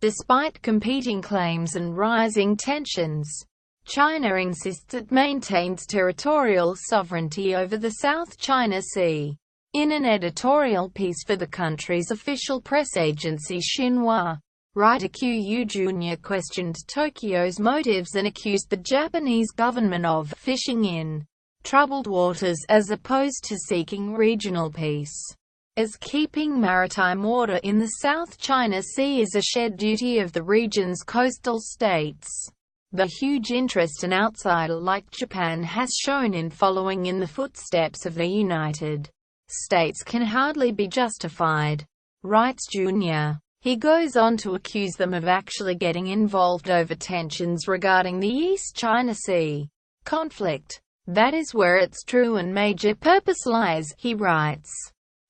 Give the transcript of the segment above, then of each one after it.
Despite competing claims and rising tensions, China insists it maintains territorial sovereignty over the South China Sea. In an editorial piece for the country's official press agency Xinhua, writer Qu Junya questioned Tokyo's motives and accused the Japanese government of fishing in troubled waters as opposed to seeking regional peace, as keeping maritime order in the South China Sea is a shared duty of the region's coastal states. The huge interest an outsider like Japan has shown in following in the footsteps of the United States can hardly be justified, writes Junya. He goes on to accuse them of actually getting involved over tensions regarding the East China Sea conflict. That is where its true and major purpose lies, he writes.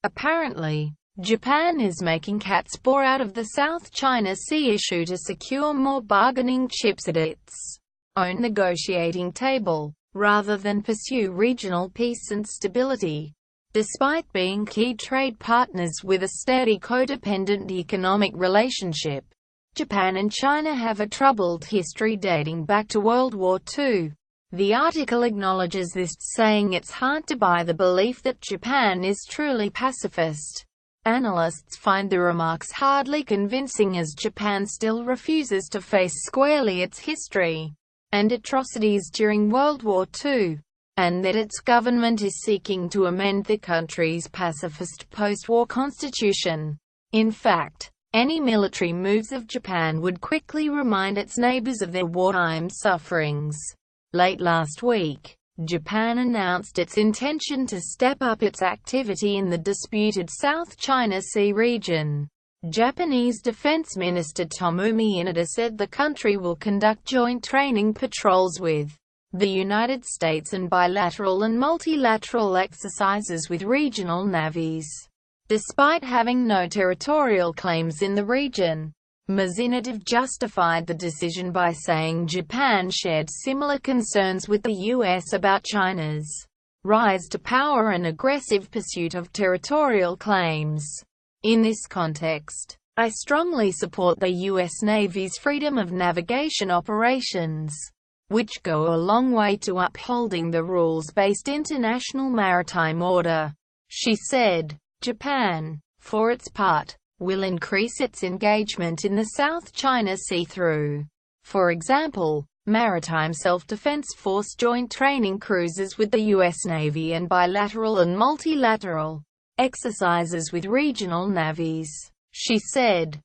Apparently, Japan is making cat's paw out of the South China Sea issue to secure more bargaining chips at its own negotiating table, rather than pursue regional peace and stability. Despite being key trade partners with a steady codependent economic relationship, Japan and China have a troubled history dating back to World War II. The article acknowledges this, saying it's hard to buy the belief that Japan is truly pacifist. Analysts find the remarks hardly convincing, as Japan still refuses to face squarely its history and atrocities during World War II, and that its government is seeking to amend the country's pacifist post-war constitution. In fact, any military moves of Japan would quickly remind its neighbors of their wartime sufferings. Late last week, Japan announced its intention to step up its activity in the disputed South China Sea region. Japanese Defense Minister Tomomi Inada said the country will conduct joint training patrols with the United States and bilateral and multilateral exercises with regional navies. Despite having no territorial claims in the region, Inada justified the decision by saying Japan shared similar concerns with the U.S. about China's rise to power and aggressive pursuit of territorial claims. In this context, I strongly support the U.S. Navy's freedom of navigation operations, which go a long way to upholding the rules-based international maritime order, she said. Japan, for its part, will increase its engagement in the South China Sea through, for example, maritime self-defense force joint training cruises with the U.S. Navy and bilateral and multilateral exercises with regional navies, she said.